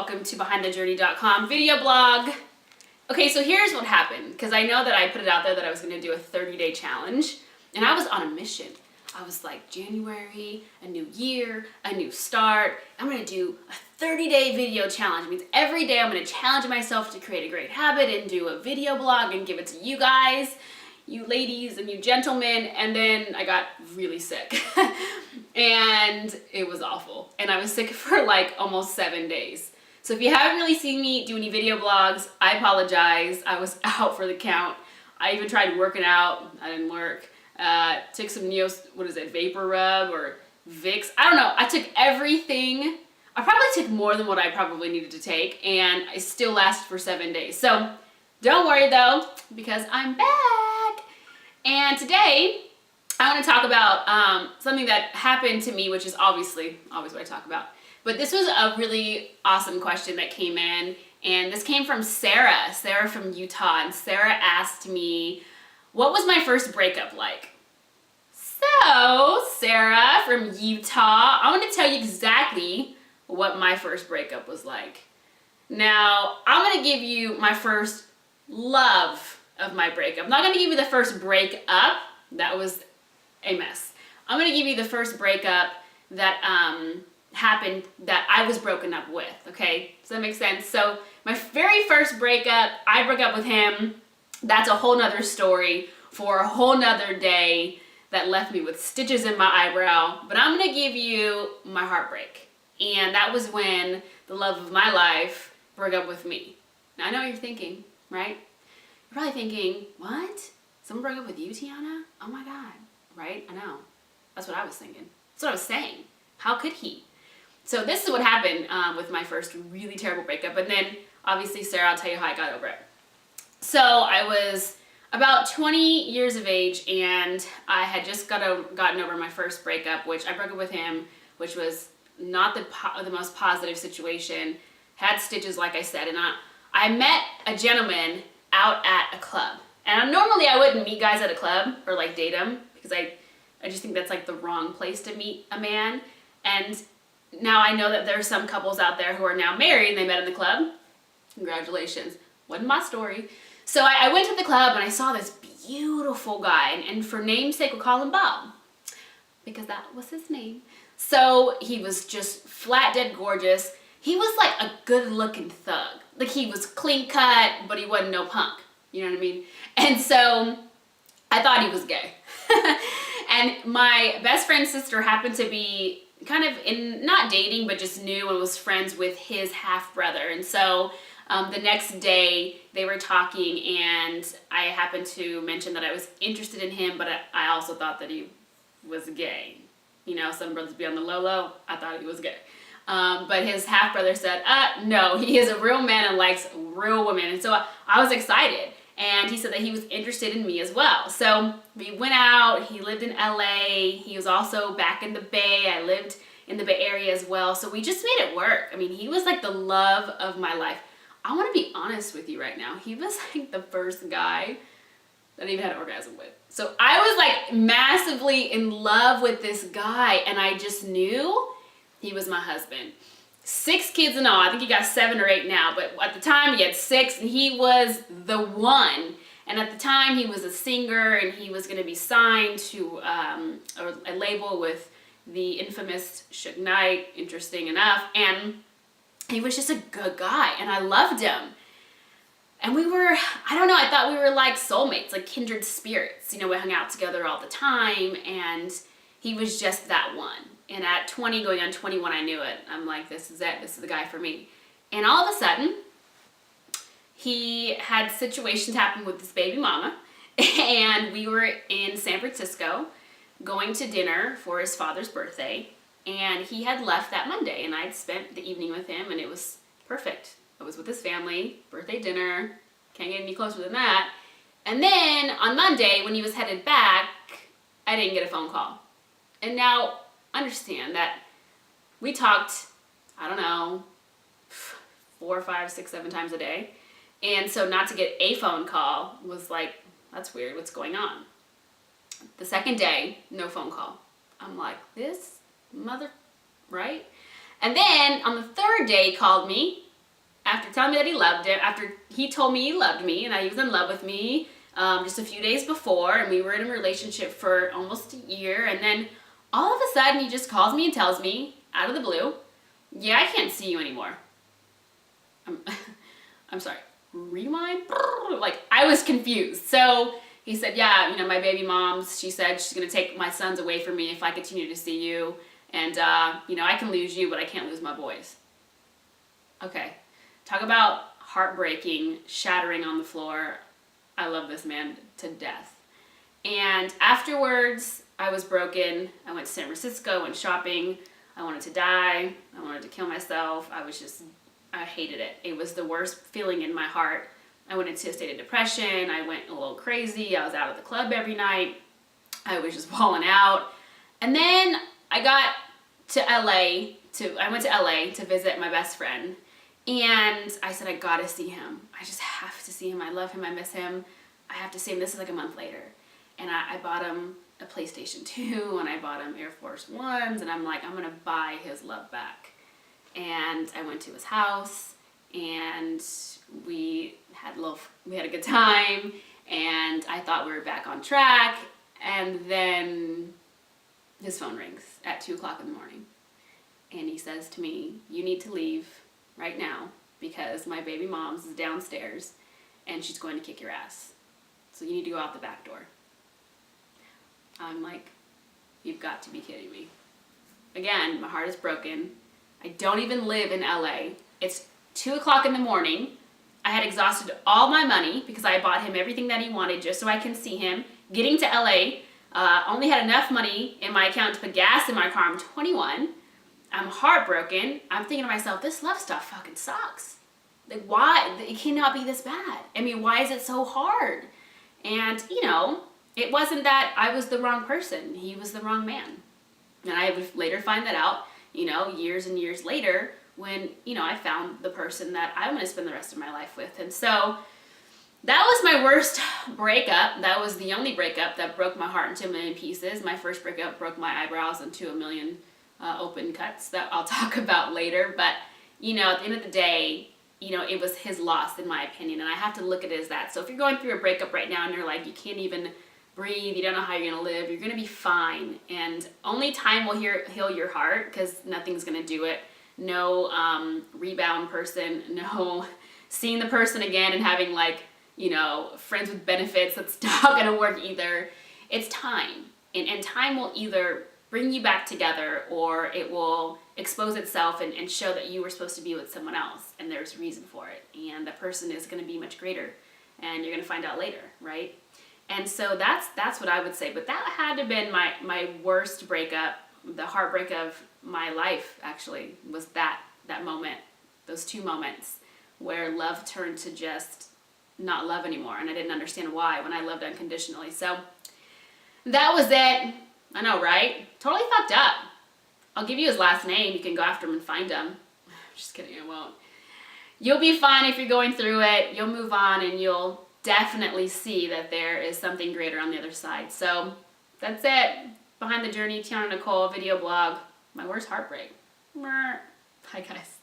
welcome to BehindTheJourney.com video blog. Okay, so here's what happened, because I know that I put it out there that I was going to do a 30-day challenge, and I was on a mission. I was like, January, a new year, a new start. I'm going to do a 30-day video challenge. It means every day I'm going to challenge myself to create a great habit and do a video blog and give it to you guys, you ladies and you gentlemen. And then I got really sick and it was awful. And I was sick for like almost 7 days. So if you haven't really seen me do any video blogs, I apologize. I was out for the count. I even tried working out. That didn't work. Took some Vapor Rub or Vicks. I don't know. I took everything. I probably took more than what I probably needed to take, and I still lasted for 7 days. So don't worry though, because I'm back. And today I want to talk about something that happened to me, which is obviously always what I talk about. But this was a really awesome question that came in, and this came from Sarah from Utah, and Sarah asked me, what was my first breakup like? So, Sarah from Utah, I'm going to tell you exactly what my first breakup was like. Now, I'm going to give you my first love of my breakup. I'm not going to give you the first breakup. That was a mess. I'm going to give you the first breakup that happened that I was broken up with, okay? Does that make sense? So, my very first breakup, I broke up with him. That's a whole nother story for a whole nother day that left me with stitches in my eyebrow. But I'm gonna give you my heartbreak. And that was when the love of my life broke up with me. Now I know what you're thinking, right? You're probably thinking, what? Someone broke up with you, Tiana? Oh my God, right? I know. That's what I was thinking. That's what I was saying. How could he? So this is what happened with my first really terrible breakup. And then obviously, Sarah, I'll tell you how I got over it. So I was about 20 years of age, and I had just gotten over my first breakup, which I broke up with him, which was not the most positive situation. Had stitches, like I said, and I met a gentleman out at a club. And normally I wouldn't meet guys at a club or like date them, because I just think that's like the wrong place to meet a man. And now I know that there's some couples out there who are now married and they met in the club. Congratulations. Wasn't my story. So I went to the club and I saw this beautiful guy, and for namesake we'll call him Bob, because that was his name. So he was just flat dead gorgeous. He was like a good looking thug. Like he was clean cut, but he wasn't no punk. You know what I mean? And so I thought he was gay. And my best friend's sister happened to be kind of not dating, but just knew and was friends with his half brother. And so the next day they were talking, and I happened to mention that I was interested in him, but I also thought that he was gay. You know, some brothers be on the low. I thought he was gay. But his half brother said, no, he is a real man and likes real women. And so I was excited. And he said that he was interested in me as well. So we went out. He lived in LA. He was also back in the Bay. I lived in the Bay Area as well. So we just made it work. I mean, he was like the love of my life. I want to be honest with you right now. He was like the first guy that I even had an orgasm with. So I was like massively in love with this guy, and I just knew he was my husband. 6 kids in all. I think he got 7 or 8 now, but at the time he had 6, and he was the one. And at the time he was a singer, and he was going to be signed to a label with the infamous Suge Knight, interesting enough. And he was just a good guy, and I loved him. And we were, I don't know, I thought we were like soulmates, like kindred spirits. You know, we hung out together all the time, and he was just that one. And at 20, going on 21, I knew it. I'm like, this is it. This is the guy for me. And all of a sudden, he had situations happen with his baby mama, and we were in San Francisco going to dinner for his father's birthday. And he had left that Monday, and I'd spent the evening with him, and it was perfect. I was with his family, birthday dinner, can't get any closer than that. And then on Monday, when he was headed back, I didn't get a phone call. And now, understand that we talked, I don't know, 4, 5, 6, 7 times a day. And so not to get a phone call was like, that's weird, what's going on? The second day, no phone call. I'm like, this mother, right? And then on the third day, he called me after telling me that he loved it, after he told me he loved me and that he was in love with me just a few days before, and we were in a relationship for almost a year, and then all of a sudden he just calls me and tells me, out of the blue, yeah, I can't see you anymore. I'm sorry, rewind? Like, I was confused. So he said, yeah, you know, my baby mom, she said she's going to take my sons away from me if I continue to see you. And, you know, I can lose you, but I can't lose my boys. Okay. Talk about heartbreaking, shattering on the floor. I love this man to death. And afterwards, I was broken. I went to San Francisco, went shopping. I wanted to die. I wanted to kill myself. I hated it. It was the worst feeling in my heart. I went into a state of depression. I went a little crazy. I was out of the club every night. I was just balling out. And then I got to LA. I went to LA to visit my best friend. And I said, I gotta see him. I just have to see him. I love him. I miss him. I have to see him. This is like a month later. And I bought him a PlayStation 2 and I bought him Air Force Ones. And I'm like, I'm gonna buy his love back. And I went to his house and we had a good time, and I thought we were back on track, and then his phone rings at 2 o'clock in the morning, and he says to me, you need to leave right now because my baby mom's is downstairs and she's going to kick your ass. So you need to go out the back door. I'm like, you've got to be kidding me. Again, my heart is broken. I don't even live in LA. It's 2 o'clock in the morning. I had exhausted all my money because I bought him everything that he wanted just so I can see him. Getting to LA, only had enough money in my account to put gas in my car. I'm 21. I'm heartbroken. I'm thinking to myself, this love stuff fucking sucks. Like, why? It cannot be this bad. I mean, why is it so hard? And, you know, it wasn't that I was the wrong person. He was the wrong man. And I would later find that out, you know, years and years later when, you know, I found the person that I want to spend the rest of my life with. And so that was my worst breakup. That was the only breakup that broke my heart into a million pieces. My first breakup broke my eyebrows into a million open cuts that I'll talk about later. But, you know, at the end of the day, you know, it was his loss in my opinion. And I have to look at it as that. So if you're going through a breakup right now and you're like, you can't even breathe, you don't know how you're going to live, you're going to be fine. And only time will heal your heart, because nothing's going to do it. No rebound person, no seeing the person again and having, like, you know, friends with benefits, that's not going to work either. It's time. And time will either bring you back together or it will expose itself and show that you were supposed to be with someone else and there's a reason for it. And that person is going to be much greater and you're going to find out later, right? And so that's what I would say. But that had to have been my worst breakup. The heartbreak of my life, actually, was that moment, those 2 moments where love turned to just not love anymore. And I didn't understand why when I loved unconditionally. So that was it. I know, right? Totally fucked up. I'll give you his last name. You can go after him and find him. Just kidding, I won't. You'll be fine if you're going through it. You'll move on and you'll definitely see that there is something greater on the other side. So that's it. Behind the Journey, Tiana Nicole, video blog. My worst heartbreak. Bye, guys.